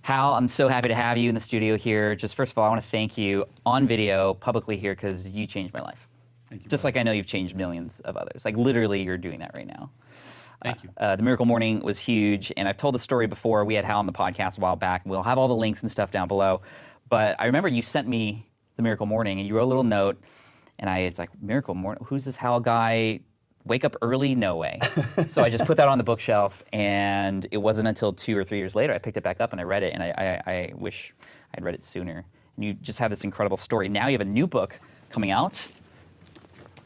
Hal, I'm so happy to have you in the studio here. Just first of all, I want to thank you on video publicly here because you changed my life. Thank you. Just like I know you've changed millions of others. Like literally you're doing that right now. Thank you. The Miracle Morning was huge, and I've told the story before. We had Hal on the podcast a while back. We'll have all the links and stuff down below. But I remember you sent me the Miracle Morning, and you wrote a little note, and it's like, Miracle Morning? Who's this Hal guy? Wake up early? No way. So I just put that on the bookshelf, and it wasn't until 2 or 3 years later I picked it back up and I read it, and I wish I'd read it sooner. And you just have this incredible story. Now you have a new book coming out,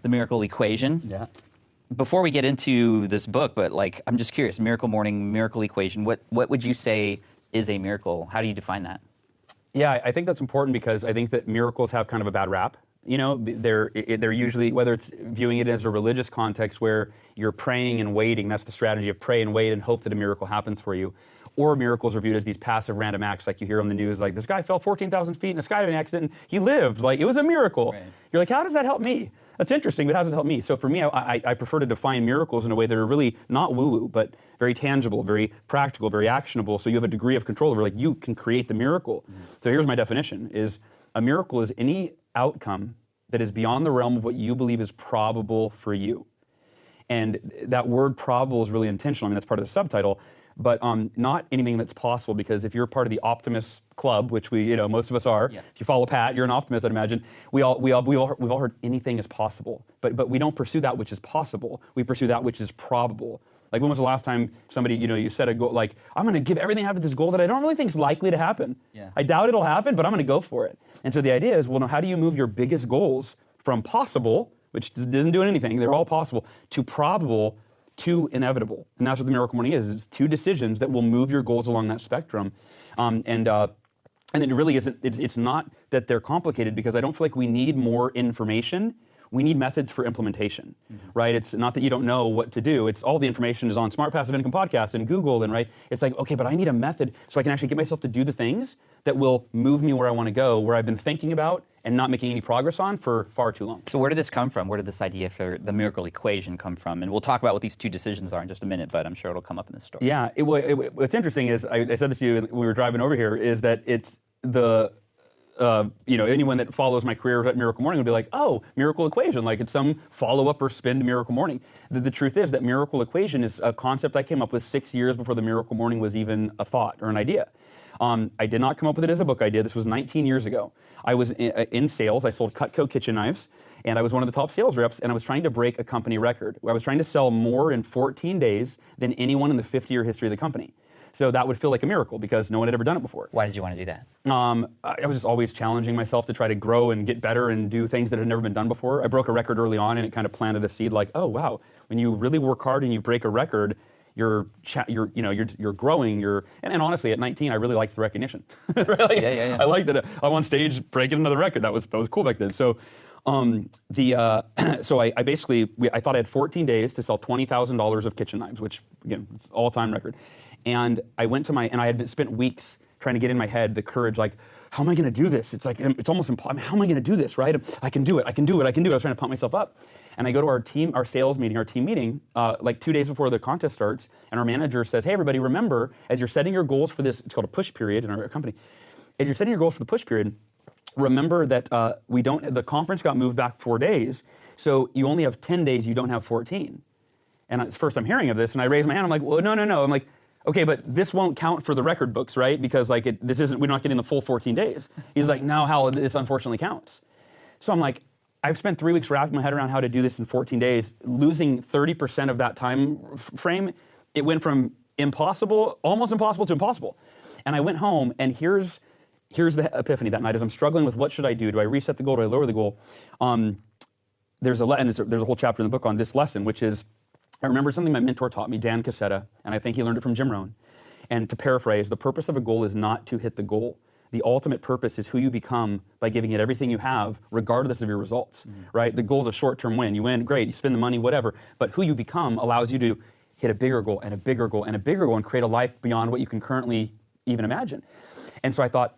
The Miracle Equation. Yeah. Before we get into this book, but like, I'm just curious, Miracle Morning, Miracle Equation, what would you say is a miracle? How do you define that? Yeah, I think that's important because I think that miracles have kind of a bad rap. You know, they're usually, whether it's viewing it as a religious context where you're praying and waiting, that's the strategy of pray and wait and hope that a miracle happens for you. Or miracles are viewed as these passive random acts like you hear on the news, like this guy fell 14,000 feet in a skydiving accident and he lived, like it was a miracle. Right. You're like, how does that help me? That's interesting, but how does it help me? So for me, I prefer to define miracles in a way that are really not woo-woo, but very tangible, very practical, very actionable, so you have a degree of control over, like you can create the miracle. Mm-hmm. So here's my definition, is a miracle is any outcome that is beyond the realm of what you believe is probable for you. And that word probable is really intentional. I mean, that's part of the subtitle, but not anything that's possible, because if you're part of the optimist club, which we, most of us are, yeah. If you follow Pat, you're an optimist, I'd imagine. We've all heard anything is possible, but we don't pursue that which is possible. We pursue that which is probable. Like, when was the last time somebody, you set a goal, like, I'm going to give everything I have to this goal that I don't really think is likely to happen. Yeah. I doubt it'll happen, but I'm going to go for it. And so the idea is, well, now how do you move your biggest goals from possible, which doesn't do anything, they're all possible, to probable, to inevitable? And that's what the Miracle Morning is. It's 2 decisions that will move your goals along that spectrum. And it really isn't, it's not that they're complicated, because I don't feel like we need more information. We need methods for implementation, right? It's not that you don't know what to do. It's all the information is on Smart Passive Income Podcast and Google, and right? It's like, okay, but I need a method so I can actually get myself to do the things that will move me where I want to go, where I've been thinking about and not making any progress on for far too long. So where did this come from? Where did this idea for the Miracle Equation come from? And we'll talk about what these 2 decisions are in just a minute, but I'm sure it'll come up in this story. Yeah, what's interesting is, I said this to you when we were driving over here, is that it's the, anyone that follows my career at Miracle Morning would be like, oh, Miracle Equation, like it's some follow-up or spin to Miracle Morning. The truth is that Miracle Equation is a concept I came up with 6 years before the Miracle Morning was even a thought or an idea. I did not come up with it as a book idea. This was 19 years ago. I was in sales. I sold Cutco kitchen knives, and I was one of the top sales reps, and I was trying to break a company record. I was trying to sell more in 14 days than anyone in the 50-year history of the company. So that would feel like a miracle, because no one had ever done it before. Why did you want to do that? I was just always challenging myself to try to grow and get better and do things that had never been done before. I broke a record early on, and it kind of planted a seed like, oh, wow, when you really work hard and you break a record, you're growing, and honestly, at 19, I really liked the recognition. Really? Yeah. I liked that I'm on stage breaking another record. That was cool back then. So so I basically, I thought I had 14 days to sell $20,000 of kitchen knives, which, again, it's an all-time record. And I went to and I had spent weeks trying to get in my head the courage, like, how am I going to do this? It's like, it's almost impossible. How am I going to do this, right? I can do it. I was trying to pump myself up. And I go to our team meeting, like 2 days before the contest starts, and our manager says, hey, everybody, remember, as you're setting your goals for this, it's called a push period in our company, as you're setting your goals for the push period, remember that the conference got moved back 4 days, so you only have 10 days, you don't have 14. And it's first I'm hearing of this, and I raise my hand, I'm like, well, no. I'm like, okay, but this won't count for the record books, right? Because like we're not getting the full 14 days. He's like, no, Hal, this unfortunately counts. So I'm like, I've spent 3 weeks wrapping my head around how to do this in 14 days, losing 30% of that time frame. It went from almost impossible to impossible. And I went home, and here's the epiphany that night as I'm struggling with what should I do? Do I reset the goal? Do I lower the goal? There's a whole chapter in the book on this lesson, which is, I remember something my mentor taught me, Dan Cassetta, and I think he learned it from Jim Rohn. And to paraphrase, the purpose of a goal is not to hit the goal. The ultimate purpose is who you become by giving it everything you have, regardless of your results, right? The goal is a short-term win. You win, great, you spend the money, whatever. But who you become allows you to hit a bigger goal and a bigger goal and a bigger goal and create a life beyond what you can currently even imagine. And so I thought,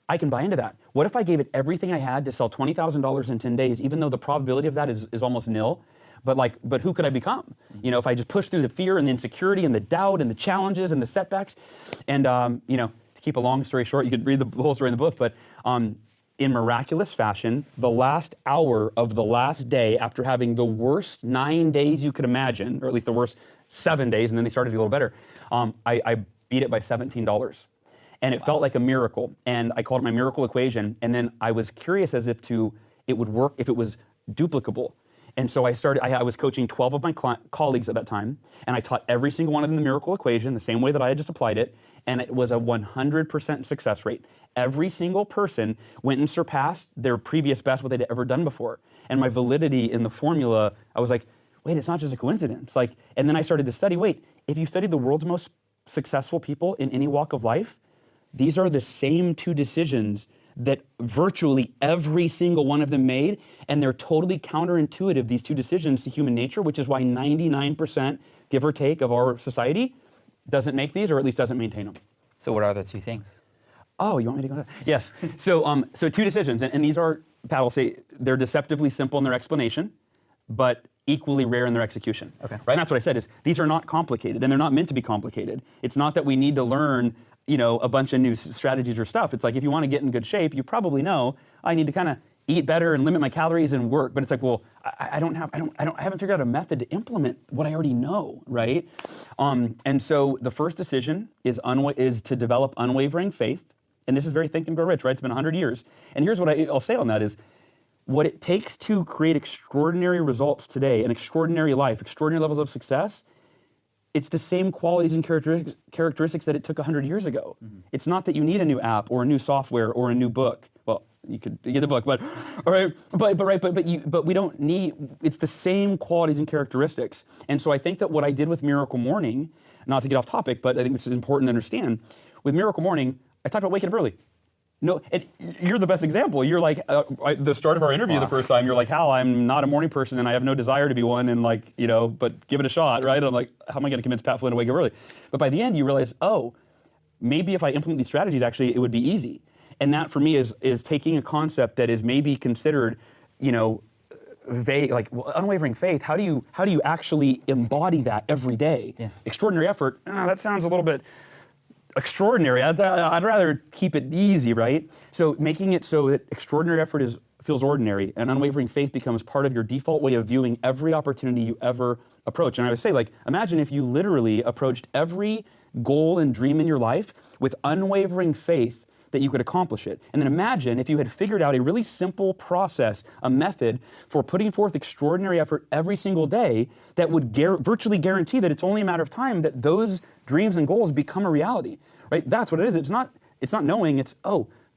I can buy into that. What if I gave it everything I had to sell $20,000 in 10 days, even though the probability of that is almost nil? But who could I become? If I just push through the fear and the insecurity and the doubt and the challenges and the setbacks, and to keep a long story short, you could read the whole story in the book, but in miraculous fashion, the last hour of the last day, after having the worst 9 days you could imagine, or at least the worst 7 days, and then they started to get a little better, I beat it by $17. And it felt like a miracle. And I called it my miracle equation. And then I was curious as if it would work if it was duplicable. And so I was coaching 12 of my colleagues at that time, and I taught every single one of them the miracle equation, the same way that I had just applied it, and it was a 100% success rate. Every single person went and surpassed their previous best, what they'd ever done before. And my validity in the formula, I was like, wait, it's not just a coincidence. And then I started to study, wait, if you studied the world's most successful people in any walk of life, these are the same two decisions that virtually every single one of them made, and they're totally counterintuitive, these two decisions, to human nature, which is why 99%, give or take, of our society doesn't make these, or at least doesn't maintain them. So what are the two things? Oh, you want me to go to that? Yes. So two decisions, and these are, Pat will say, they're deceptively simple in their explanation, but equally rare in their execution. Okay. Right? And that's what I said is, these are not complicated, and they're not meant to be complicated. It's not that we need to learn a bunch of new strategies or stuff. It's like, if you want to get in good shape, you probably know I need to kind of eat better and limit my calories and work. But it's like, well, I haven't figured out a method to implement what I already know, right? And so the first decision is to develop unwavering faith. And this is very Think and Grow Rich, right? It's been 100 years. And here's what I'll say on that is, what it takes to create extraordinary results today, an extraordinary life, extraordinary levels of success, it's the same qualities and characteristics that it took 100 years ago. Mm-hmm. It's not that you need a new app or a new software or a new book. Well, you could get the book, but we don't need. It's the same qualities and characteristics. And so I think that what I did with Miracle Morning, not to get off topic, but I think this is important to understand. With Miracle Morning, I talked about waking up early. No, you're the best example. You're like, the start of our interview the first time, you're like, Hal, I'm not a morning person and I have no desire to be one, and but give it a shot, right? And I'm like, how am I going to convince Pat Flynn to wake up early? But by the end, you realize, maybe if I implement these strategies, actually, it would be easy. And that, for me, is taking a concept that is maybe considered, vague, like unwavering faith. How do you actually embody that every day? Yeah. Extraordinary effort, that sounds a little bit extraordinary. I'd rather keep it easy, right? So making it so that extraordinary effort feels ordinary, and unwavering faith becomes part of your default way of viewing every opportunity you ever approach. And I would say, imagine if you literally approached every goal and dream in your life with unwavering faith that you could accomplish it. And then imagine if you had figured out a really simple process, a method for putting forth extraordinary effort every single day that would virtually guarantee that it's only a matter of time that those dreams and goals become a reality, right? That's what it is. It's not knowing, it's,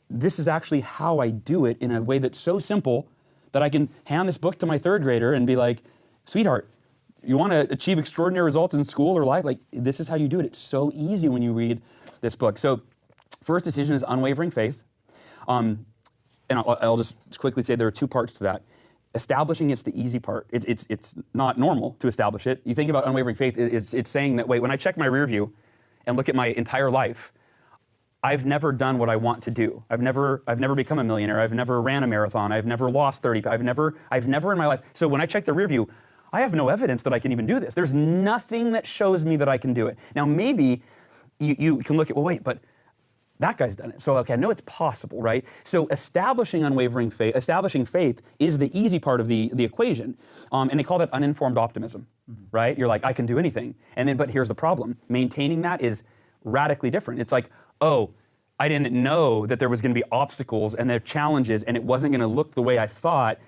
this is actually how I do it in a way that's so simple that I can hand this book to my third grader and be like, sweetheart, you want to achieve extraordinary results in school or life? This is how you do it. It's so easy when you read this book. So first decision is unwavering faith. And I'll just quickly say there are two parts to that. Establishing it's the easy part. It's not normal to establish it. You think about unwavering faith, it's saying that, wait, when I check my rear view and look at my entire life, I've never done what I want to do. I've never become a millionaire. I've never ran a marathon. I've never lost 30. I've never in my life. So when I check the rear view, I have no evidence that I can even do this. There's nothing that shows me that I can do it. Now maybe you can look at, well, wait, but that guy's done it. So, okay, I know it's possible, right? So establishing unwavering faith, establishing faith is the easy part of the equation. And they call that uninformed optimism, right? You're like, I can do anything. But here's the problem. Maintaining that is radically different. It's like, I didn't know that there was going to be obstacles and there challenges and it wasn't going to look the way I thought.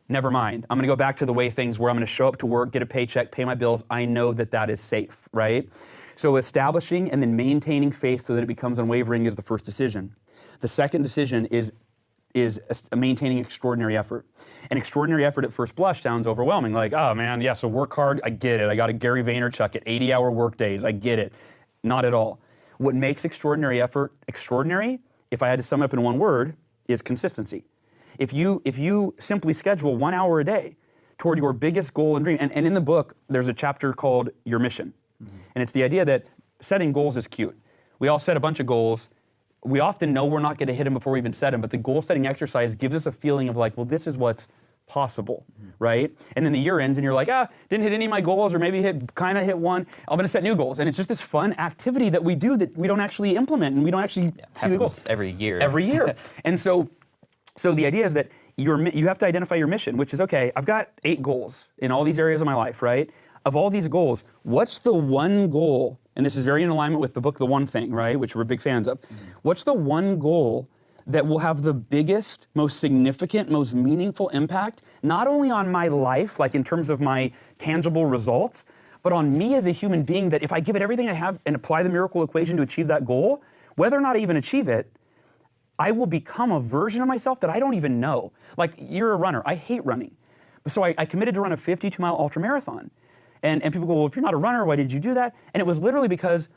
Never mind. I'm going to go back to the way things were. I'm going to show up to work, get a paycheck, pay my bills. I know that is safe, right? So establishing and then maintaining faith so that it becomes unwavering is the first decision. The second decision is maintaining extraordinary effort. And extraordinary effort at first blush sounds overwhelming. Like, oh man, yeah, so work hard, I get it. I got a Gary Vaynerchuk at 80-hour work days, I get it. Not at all. What makes extraordinary effort extraordinary, if I had to sum it up in one word, is consistency. If you simply schedule 1 hour a day toward your biggest goal and dream, and in the book, there's a chapter called Your Mission. And it's the idea that setting goals is cute. We all set a bunch of goals. We often know we're not going to hit them before we even set them, but the goal-setting exercise gives us a feeling of like, well, this is what's possible, right? And then the year ends and you're like, didn't hit any of my goals, or maybe kind of hit one. I'm going to set new goals. And it's just this fun activity that we do that we don't actually implement, and we don't actually see the goals. Every year. Every year. And so the idea is that you have to identify your mission, which is, okay, I've got 8 goals in all these areas of my life, right? Of all these goals, what's the one goal, and this is very in alignment with the book, The One Thing, right, which we're big fans of. What's the one goal that will have the biggest, most significant, most meaningful impact, not only on my life, like in terms of my tangible results, but on me as a human being, that if I give it everything I have and apply the miracle equation to achieve that goal, whether or not I even achieve it, I will become a version of myself that I don't even know. Like, you're a runner. I hate running. So I committed to run a 52-mile ultramarathon. And people go, well, if you're not a runner, why did you do that? And it was literally because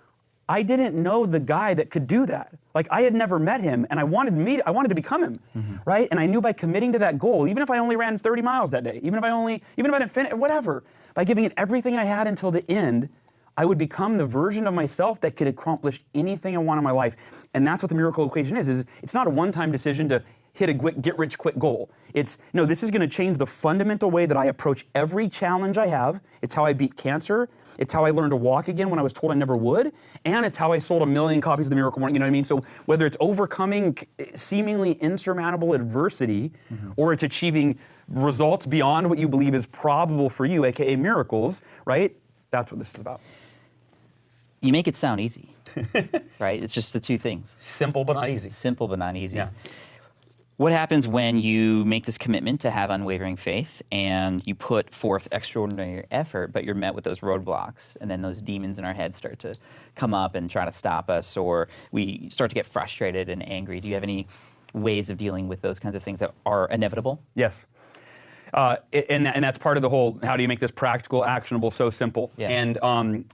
I didn't know the guy that could do that. Like, I had never met him, and I wanted to become him, right? And I knew by committing to that goal, even if I only ran 30 miles that day, even if I didn't finish, whatever, by giving it everything I had until the end, I would become the version of myself that could accomplish anything I want in my life. And that's what the miracle equation is it's not a one-time decision to hit a get-rich-quick goal. It's, no, this is going to change the fundamental way that I approach every challenge I have. It's how I beat cancer. It's how I learned to walk again when I was told I never would. And it's how I sold 1 million copies of the Miracle Morning, you know what I mean? So whether it's overcoming seemingly insurmountable adversity, or it's achieving results beyond what you believe is probable for you, aka miracles, right? That's what this is about. You make it sound easy, right? It's just the two things. Simple but not easy. Simple but not easy. Yeah. What happens when you make this commitment to have unwavering faith and you put forth extraordinary effort, but you're met with those roadblocks, and then those demons in our head start to come up and try to stop us, or we start to get frustrated and angry? Do you have any ways of dealing with those kinds of things that are inevitable? Yes. And that's part of the whole, how do you make this practical, actionable, so simple? Yeah. And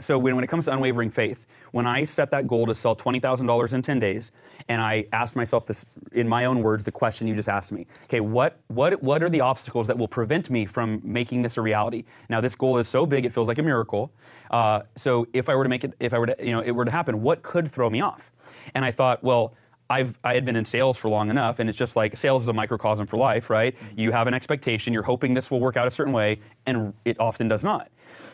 so when it comes to unwavering faith, when I set that goal to sell $20,000 in 10 days, and I asked myself this, in my own words, the question you just asked me. Okay, what are the obstacles that will prevent me from making this a reality? Now, this goal is so big, it feels like a miracle. So if I were to make it, it were to happen, what could throw me off? And I thought, well, I had been in sales for long enough, and it's just like, sales is a microcosm for life, right? You have an expectation, you're hoping this will work out a certain way, and it often does not.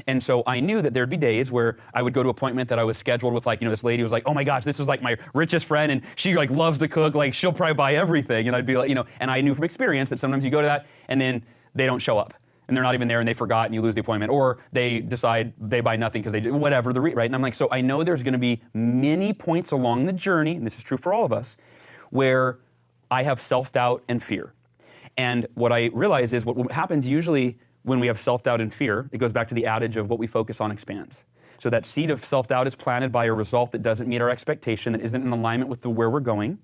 And so I knew that there'd be days where I would go to an appointment that I was scheduled with, like, this lady was like, oh my gosh, this is like my richest friend, and she like loves to cook, like she'll probably buy everything. And I'd be like, and I knew from experience that sometimes you go to that and then they don't show up. And they're not even there, and they forgot, and you lose the appointment. Or they decide they buy nothing because they do whatever, right? And I'm like, so I know there's going to be many points along the journey, and this is true for all of us, where I have self-doubt and fear. And what I realize is what happens usually when we have self-doubt and fear, it goes back to the adage of what we focus on expands. So that seed of self-doubt is planted by a result that doesn't meet our expectation, that isn't in alignment with where we're going.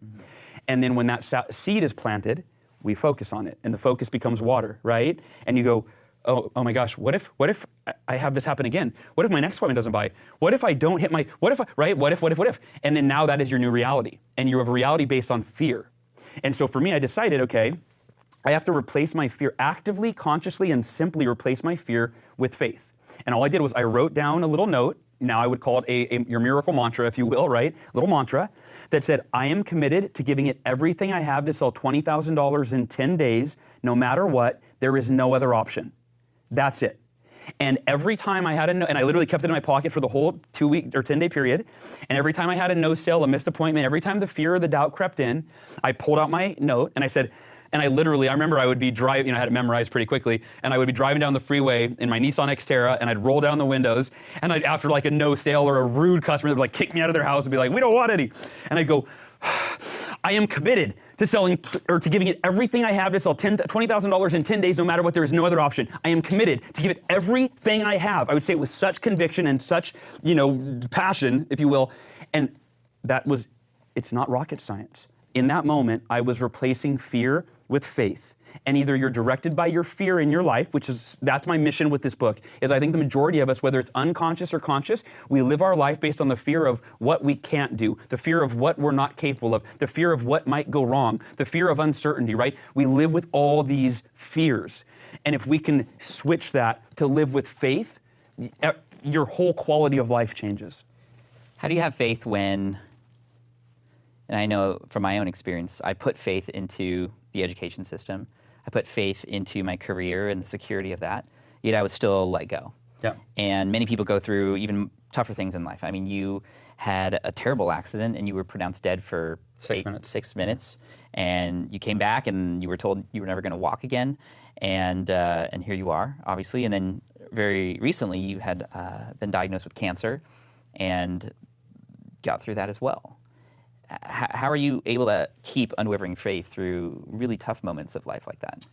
And then when that seed is planted, we focus on it, and the focus becomes water, right? And you go, oh my gosh, what if I have this happen again? What if my next appointment doesn't buy? What if I don't hit what if? And then now that is your new reality, and you have a reality based on fear. And so for me, I decided, okay, I have to replace my fear, actively, consciously, and simply replace my fear with faith. And all I did was I wrote down a little note. Now I would call it your miracle mantra, if you will, right? A little mantra that said, I am committed to giving it everything I have to sell $20,000 in 10 days, no matter what. There is no other option. That's it. And every time I had and I literally kept it in my pocket for the whole 2-week or 10-day period. And every time I had a no sale, a missed appointment, every time the fear or the doubt crept in, I pulled out my note and I said, and I remember I would be driving, I had it memorized pretty quickly, and I would be driving down the freeway in my Nissan Xterra, and I'd roll down the windows, and after like a no sale or a rude customer that would like kick me out of their house and be like, we don't want any. And I'd go, I am committed to selling, or to giving it everything I have to sell $20,000 in 10 days, no matter what. There is no other option. I am committed to give it everything I have. I would say it with such conviction and such, passion, if you will. And it's not rocket science. In that moment, I was replacing fear with faith. And either you're directed by your fear in your life, that's my mission with this book, is I think the majority of us, whether it's unconscious or conscious, we live our life based on the fear of what we can't do, the fear of what we're not capable of, the fear of what might go wrong, the fear of uncertainty, right? We live with all these fears. And if we can switch that to live with faith, your whole quality of life changes. How do you have faith when, and I know from my own experience, I put faith into the education system. I put faith into my career and the security of that, yet I was still let go. Yeah. And many people go through even tougher things in life. I mean, you had a terrible accident and you were pronounced dead for 6 minutes, and you came back and you were told you were never going to walk again, and here you are, obviously. And then very recently you had been diagnosed with cancer and got through that as well. How are you able to keep unwavering faith through really tough moments of life like that?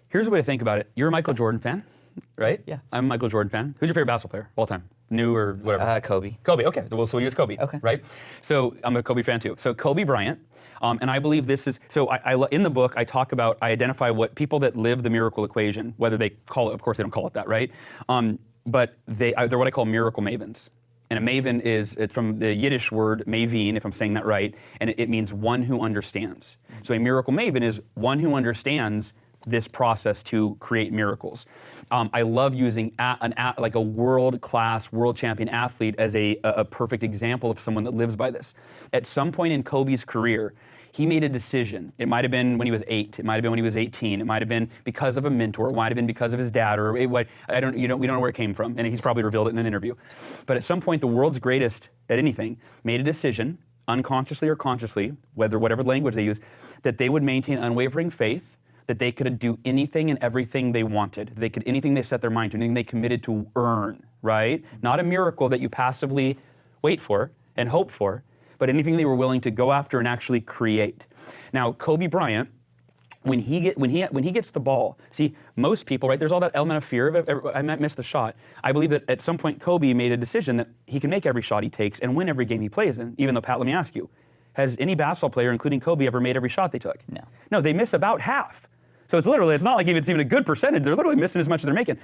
Here's the way to think about it. You're a Michael Jordan fan, right? Yeah. I'm a Michael Jordan fan. Who's your favorite basketball player of all time? New or whatever? Kobe. Kobe, okay. Well, so we use Kobe, Okay. right? So I'm a Kobe fan too. So Kobe Bryant, and I believe this is, so in the book, I talk about, I identify what people that live the miracle equation, whether they call it, of course they don't call it that, right? But they're what I call miracle mavens. And a maven it's from the Yiddish word mavin, if I'm saying that right, and it means one who understands. So a miracle maven is one who understands this process to create miracles. I love using like a world-class, world champion athlete as a perfect example of someone that lives by this. At some point in Kobe's career, he made a decision. It might have been when he was 8. It might have been when he was 18. It might have been because of a mentor. It might have been because of his dad, or we don't know where it came from. And he's probably revealed it in an interview. But at some point, the world's greatest at anything made a decision, unconsciously or consciously, whatever language they use, that they would maintain unwavering faith, that they could do anything and everything they wanted. They could anything they set their mind to, anything they committed to earn, right? Not a miracle that you passively wait for and hope for, but anything they were willing to go after and actually create. Now, Kobe Bryant, when he gets the ball, see, most people, right, there's all that element of fear of I might miss the shot. I believe that at some point Kobe made a decision that he can make every shot he takes and win every game he plays in, even though, Pat, let me ask you, has any basketball player, including Kobe, ever made every shot they took? No. No, they miss about half. So it's not like it's even a good percentage. They're literally missing as much as they're making.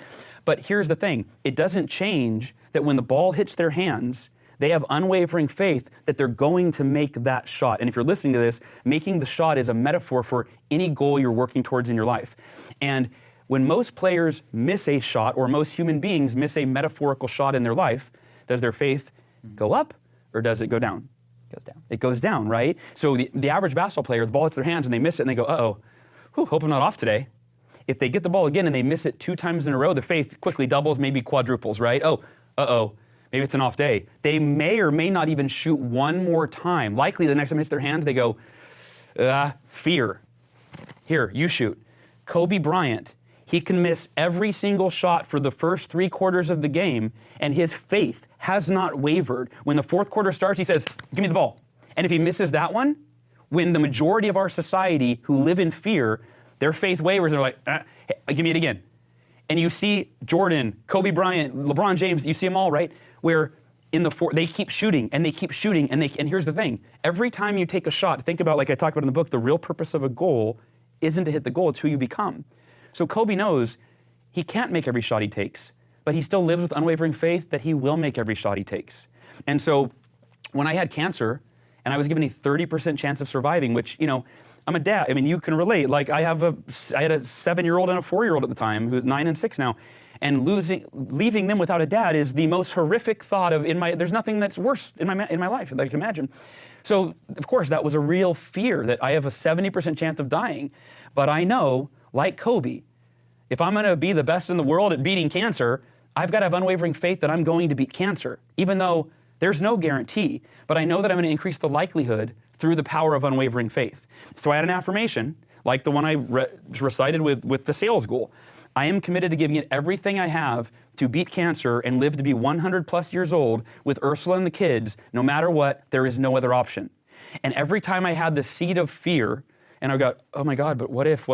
But here's the thing. It doesn't change that when the ball hits their hands, they have unwavering faith that they're going to make that shot. And if you're listening to this, making the shot is a metaphor for any goal you're working towards in your life. And when most players miss a shot, or most human beings miss a metaphorical shot in their life, does their faith go up or does it go down? It goes down. It goes down, right? So the average basketball player, the ball hits their hands and they miss it and they go, uh-oh, hope I'm not off today. If they get the ball again and they miss it 2 times in a row, the faith quickly doubles, maybe quadruples, right? Oh, uh-oh, maybe it's an off day. They may or may not even shoot one more time. Likely the next time it hits their hands, they go, fear. Here, you shoot. Kobe Bryant, he can miss every single shot for the first 3 quarters of the game, and his faith has not wavered. When the 4th quarter starts, he says, give me the ball. And if he misses that one, when the majority of our society who live in fear, their faith wavers, and they're like, hey, give me it again. And you see Jordan, Kobe Bryant, LeBron James, you see them all, right? Where in the they keep shooting, and they keep shooting, and here's the thing. Every time you take a shot, think about, like I talked about in the book, the real purpose of a goal isn't to hit the goal, it's who you become. So Kobe knows he can't make every shot he takes, but he still lives with unwavering faith that he will make every shot he takes. And so when I had cancer, and I was given a 30% chance of surviving, which, I'm a dad. I mean, you can relate. Like, I had a 7-year-old and a 4-year-old at the time, who's 9 and 6 now, and leaving them without a dad is the most horrific thought of there's nothing that's worse in my life that I can imagine. So, of course, that was a real fear that I have a 70% chance of dying. But I know, like Kobe, if I'm going to be the best in the world at beating cancer, I've got to have unwavering faith that I'm going to beat cancer, even though there's no guarantee, but I know that I'm going to increase the likelihood through the power of unwavering faith. So I had an affirmation, like the one I recited with the sales goal. I am committed to giving it everything I have to beat cancer and live to be 100 plus years old with Ursula and the kids. No matter what, there is no other option. And every time I had the seed of fear, and I got, oh my God, but what if,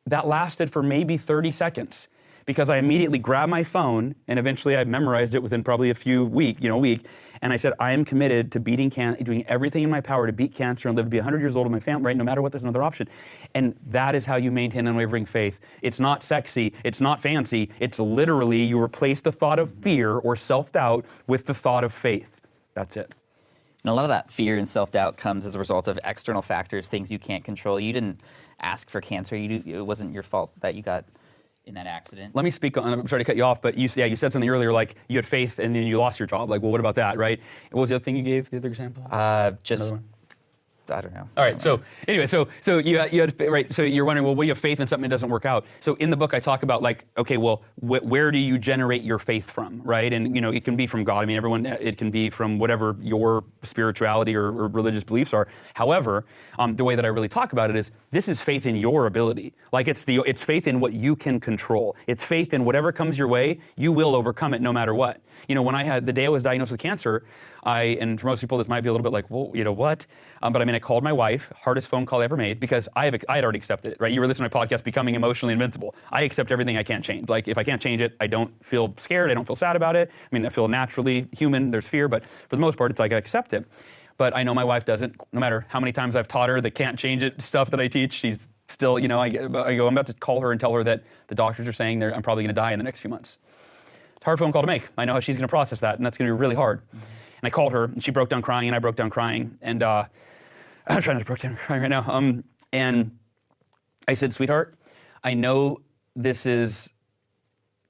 that lasted for maybe 30 seconds. Because I immediately grabbed my phone, and eventually I memorized it within probably a week, and I said, I am committed to doing everything in my power to beat cancer and live to be 100 years old with my family, right? No matter what, there's another option. And that is how you maintain unwavering faith. It's not sexy, it's not fancy, it's literally you replace the thought of fear or self-doubt with the thought of faith. That's it. And a lot of that fear and self-doubt comes as a result of external factors, things you can't control. You didn't ask for cancer. It wasn't your fault that you got in that accident. Let me speak on, I'm sorry to cut you off, but you said something earlier, like you had faith and then you lost your job. Like, well, what about that, right? What was the other thing you gave, the other example? Just I don't know. All right. So anyway, so you had right. So you're wondering, well, you have faith in something that doesn't work out. So in the book, I talk about like, okay, well, where do you generate your faith from, right? And it can be from God. I mean, it can be from whatever your spirituality or religious beliefs are. However, the way that I really talk about it is this is faith in your ability. Like it's faith in what you can control. It's faith in whatever comes your way, you will overcome it no matter what. When the day I was diagnosed with cancer, and for most people this might be a little bit like, well, what? But I mean, I called my wife, hardest phone call I ever made, because I had already accepted it, right? You were listening to my podcast, Becoming Emotionally Invincible. I accept everything I can't change. Like, if I can't change it, I don't feel scared, I don't feel sad about it. I mean, I feel naturally human, there's fear, but for the most part, it's like I accept it. But I know my wife doesn't. No matter how many times I've taught her the can't change it stuff that I teach, she's still, I go, I'm about to call her and tell her that the doctors are saying I'm probably going to die in the next few months. It's a hard phone call to make. I know how she's going to process that, and that's going to be really hard. Mm-hmm. And I called her, and she broke down crying, and I broke down crying. And I'm trying not to break down crying right now. And I said, sweetheart, I know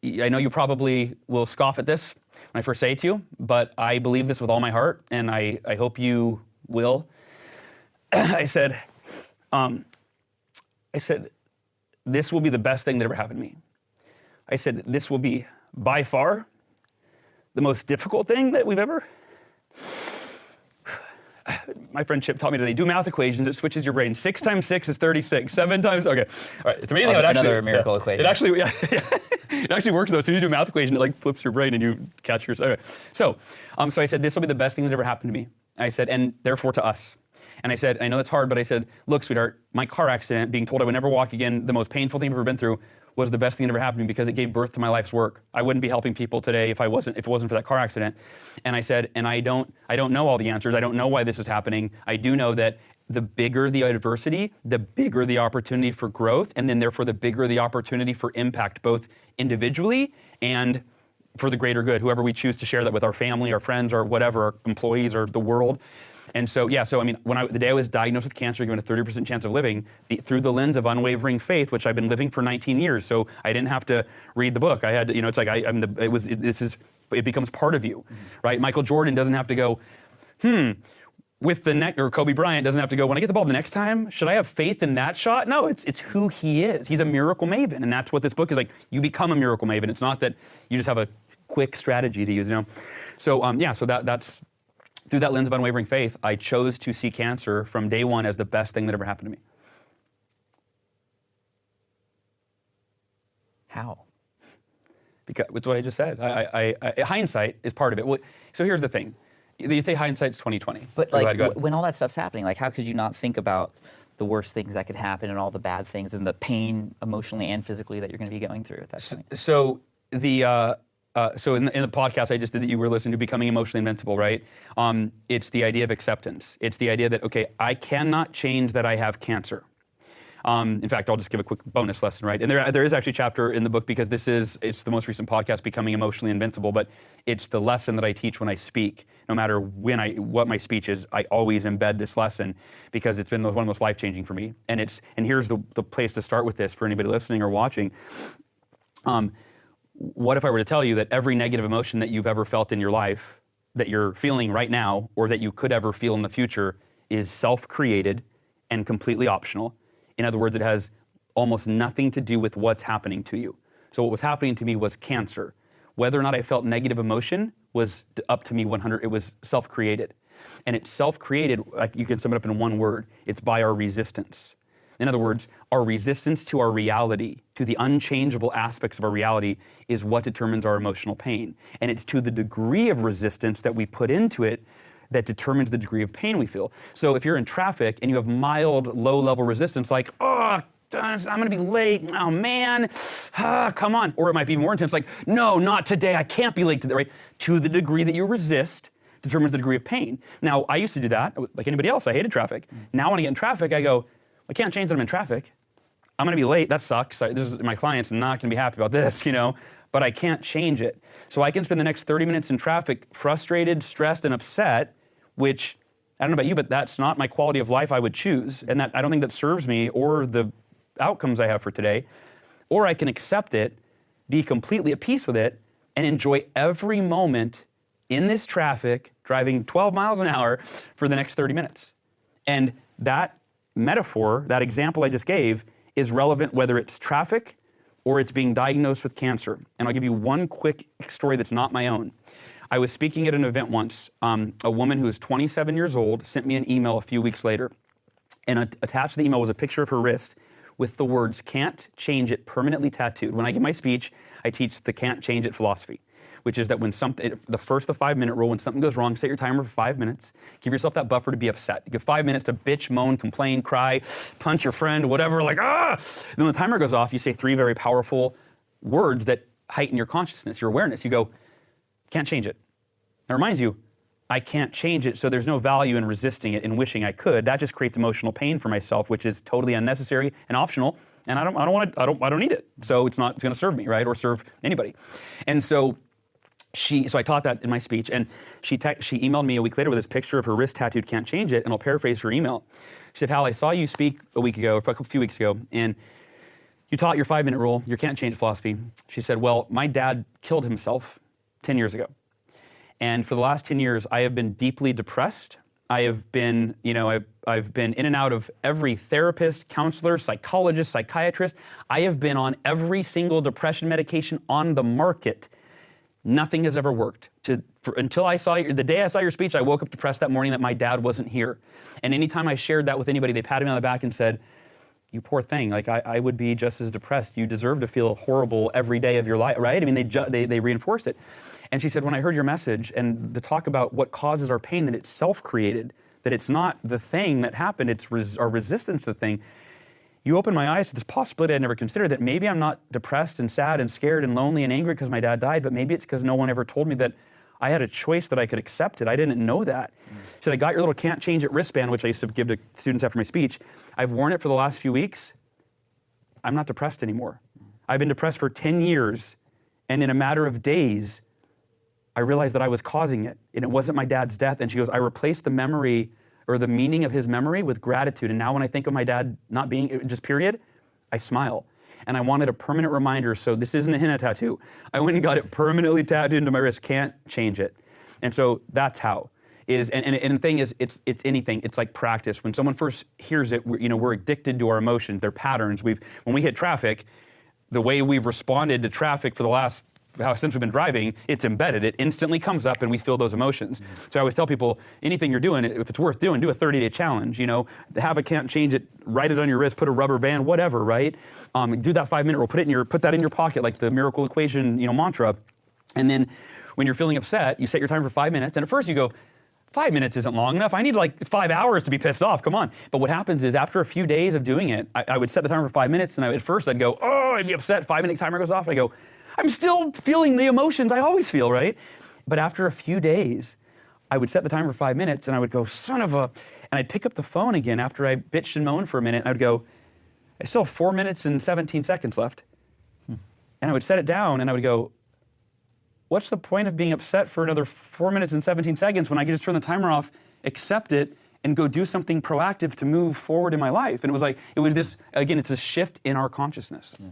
you probably will scoff at this when I first say it to you, but I believe this with all my heart, and I hope you will. I said, this will be the best thing that ever happened to me. I said, this will be by far the most difficult thing that we've ever. My friend Chip taught me today, do math equations, it switches your brain. 6 times 6 is 36, 7 times, okay. All right, it's amazing how it actually. Another miracle equation. It actually, it actually works though. As soon as you do a math equation, it like flips your brain and you catch your, okay. So I said, this will be the best thing that ever happened to me. I said, and therefore to us. And I said, I know that's hard, but I said, look, sweetheart, my car accident, being told I would never walk again, the most painful thing I've ever been through, was the best thing that ever happened to me because it gave birth to my life's work. I wouldn't be helping people today if it wasn't for that car accident. And I said, and I don't know all the answers. I don't know why this is happening. I do know that the bigger the adversity, the bigger the opportunity for growth, and then therefore the bigger the opportunity for impact, both individually and for the greater good, whoever we choose to share that with, our family, our friends, or whatever, our employees, or the world. And so, I mean, the day I was diagnosed with cancer, given a 30% chance of living, through the lens of unwavering faith, which I've been living for 19 years, so I didn't have to read the book. I had to, it's like it becomes part of you, right? Michael Jordan doesn't have to go, with the neck, or Kobe Bryant doesn't have to go, when I get the ball the next time, should I have faith in that shot? No, it's who he is. He's a miracle maven, and that's what this book is like. You become a miracle maven. It's not that you just have a quick strategy to use, So that's. Through that lens of unwavering faith, I chose to see cancer from day one as the best thing that ever happened to me. How? Because it's what I just said. Hindsight is part of it. Well, so here's the thing. You say hindsight's 20/20. But like, when all that stuff's happening, like, how could you not think about the worst things that could happen and all the bad things and the pain emotionally and physically that you're going to be going through at that point? So in the podcast I just did that you were listening to, Becoming Emotionally Invincible, right? It's the idea of acceptance. It's the idea that, okay, I cannot change that I have cancer. In fact, I'll just give a quick bonus lesson, right? And there is actually a chapter in the book, because it's the most recent podcast, Becoming Emotionally Invincible, but it's the lesson that I teach when I speak. No matter what my speech is, I always embed this lesson, because it's been one of the most life-changing for me. And here's the place to start with this for anybody listening or watching. What if I were to tell you that every negative emotion that you've ever felt in your life, that you're feeling right now, or that you could ever feel in the future, is self-created and completely optional? In other words, it has almost nothing to do with what's happening to you. So what was happening to me was cancer. Whether or not I felt negative emotion was up to me 100. It was self-created. And it's self-created, like you can sum it up in one word. It's by our resistance. In other words, our resistance to our reality, to the unchangeable aspects of our reality, is what determines our emotional pain. And it's to the degree of resistance that we put into it that determines the degree of pain we feel. So if you're in traffic and you have mild, low-level resistance, like, oh, I'm going to be late, oh man, come on. Or it might be more intense, like, no, not today, I can't be late today, right? To the degree that you resist determines the degree of pain. Now, I used to do that, like anybody else, I hated traffic. Now when I get in traffic, I go, I can't change that I'm in traffic. I'm going to be late. That sucks. My client's not going to be happy about this, but I can't change it. So I can spend the next 30 minutes in traffic frustrated, stressed, and upset, which, I don't know about you, but that's not my quality of life I would choose. And that I don't think that serves me or the outcomes I have for today. Or I can accept it, be completely at peace with it, and enjoy every moment in this traffic, driving 12 miles an hour for the next 30 minutes. And that metaphor, that example I just gave, is relevant whether it's traffic or it's being diagnosed with cancer. And I'll give you one quick story that's not my own. I was speaking at an event once. A woman who was 27 years old sent me an email a few weeks later. And attached to the email was a picture of her wrist with the words, "Can't change it," permanently tattooed. When I give my speech, I teach the can't change it philosophy, which is that when something, the 5-minute rule, when something goes wrong, set your timer for 5 minutes. Give yourself that buffer to be upset. Give 5 minutes to bitch, moan, complain, cry, punch your friend, whatever, like, ah! Then when the timer goes off, you say 3 very powerful words that heighten your consciousness, your awareness. You go, "Can't change it." It reminds you, I can't change it, so there's no value in resisting it and wishing I could. That just creates emotional pain for myself, which is totally unnecessary and optional, and I don't need it. So it's going to serve me, right, or serve anybody. And so I taught that in my speech, and she emailed me a week later with this picture of her wrist tattooed, "Can't change it," and I'll paraphrase her email. She said, "Hal, I saw you speak a few weeks ago, and you taught your 5-minute rule, your can't change philosophy." She said, "Well, my dad killed himself 10 years ago. And for the last 10 years, I have been deeply depressed. I have been, I've been in and out of every therapist, counselor, psychologist, psychiatrist. I have been on every single depression medication on the market. Nothing has ever worked. Until the day I saw your speech, I woke up depressed that morning that my dad wasn't here. And anytime I shared that with anybody, they patted me on the back and said, 'You poor thing, like I would be just as depressed. You deserve to feel horrible every day of your life,' right? I mean, they reinforced it. And she said, when I heard your message and the talk about what causes our pain, that it's self-created, that it's not the thing that happened, it's our resistance to the thing, you opened my eyes to this possibility I'd never considered, that maybe I'm not depressed and sad and scared and lonely and angry because my dad died, but maybe it's because no one ever told me that I had a choice, that I could accept it. I didn't know that.' She said, I got your little can't change it wristband, which I used to give to students after my speech. I've worn it for the last few weeks. I'm not depressed anymore. I've been depressed for 10 years, and in a matter of days, I realized that I was causing it, and it wasn't my dad's death." And she goes, "I replaced the memory or the meaning of his memory with gratitude. And now when I think of my dad not being, just period, I smile. And I wanted a permanent reminder, so this isn't a henna tattoo. I went and got it permanently tattooed into my wrist. Can't change it." And so that's how. And the thing is, it's anything. It's like practice. When someone first hears it, we're addicted to our emotions, their patterns. When we hit traffic, the way we've responded to traffic for the last since we've been driving, it's embedded. It instantly comes up and we feel those emotions. So I always tell people, anything you're doing, if it's worth doing, do a 30-day challenge. Have a can't change it, write it on your wrist, put a rubber band, whatever, right? Do that 5-minute rule, put that in your pocket, like the miracle equation, mantra. And then when you're feeling upset, you set your timer for 5 minutes. And at first you go, 5 minutes isn't long enough. I need like 5 hours to be pissed off. Come on. But what happens is after a few days of doing it, I would set the timer for 5 minutes, and at first I'd go, oh, I'd be upset. 5-minute timer goes off. I go, I'm still feeling the emotions I always feel, right? But after a few days, I would set the timer for 5 minutes, and I would go, and I'd pick up the phone again after I bitched and moaned for a minute, and I'd go, I still have 4 minutes and 17 seconds left. And I would set it down, and I would go, what's the point of being upset for another 4 minutes and 17 seconds when I can just turn the timer off, accept it, and go do something proactive to move forward in my life? And it was this, again, it's a shift in our consciousness. Yeah.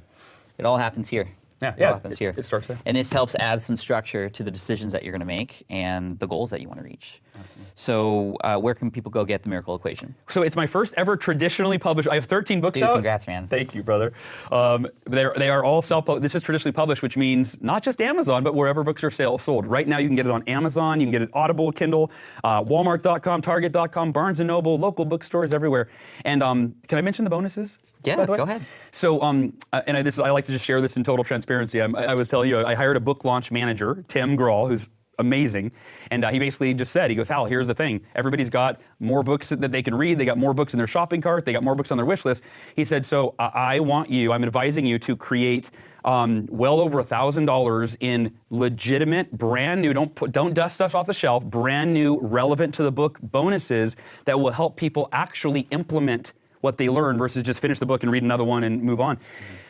It all happens here. Yeah, it all happens here. It starts there. And this helps add some structure to the decisions that you're going to make and the goals that you want to reach. Absolutely. So where can people go get the Miracle Equation? So it's my first ever traditionally published. I have 13 books out. Congrats, man. Thank you, brother. They are all self-published. This is traditionally published, which means not just Amazon, but wherever books are sold. Right now, you can get it on Amazon. You can get it Audible, Kindle, Walmart.com, Target.com, Barnes & Noble, local bookstores everywhere. And can I mention the bonuses? Yeah, go ahead. So, I like to just share this in total transparency. I was telling you, I hired a book launch manager, Tim Grawl, who's amazing. And he basically just said, he goes, Hal, here's the thing. Everybody's got more books that they can read. They got more books in their shopping cart. They got more books on their wish list. He said, so I'm advising you to create well over $1,000 in legitimate, brand new, don't dust stuff off the shelf, brand new, relevant to the book bonuses that will help people actually implement what they learn versus just finish the book and read another one and move on.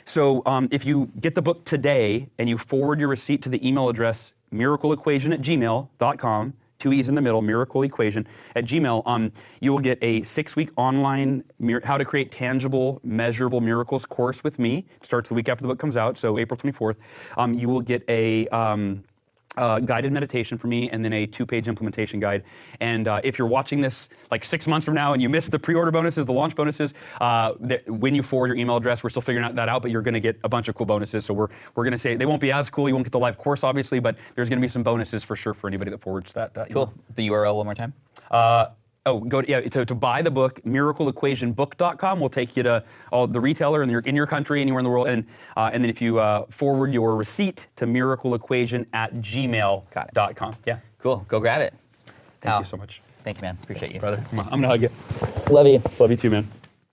So if you get the book today and you forward your receipt to the email address miracleequation@gmail.com, 2 E's in the middle, miracleequation@gmail, you will get a 6-week online how to create tangible, measurable miracles course with me. It starts the week after the book comes out, so April 24th. You will get a guided meditation for me, and then a 2-page implementation guide. And if you're watching this like 6 months from now and you missed the pre-order bonuses, the launch bonuses, when you forward your email address, we're still figuring that out, but you're going to get a bunch of cool bonuses. So we're going to say they won't be as cool. You won't get the live course, obviously, but there's going to be some bonuses for sure for anybody that forwards that. Cool. The URL one more time. Go to buy the book, miracleequationbook.com will take you to all the retailer in your country, anywhere in the world, and then if you forward your receipt to miracleequation@gmail.com. Yeah. Cool. Go grab it. Thank you so much. Thank you, man. Appreciate you. Brother, I'm gonna hug you. Love you. Love you too, man.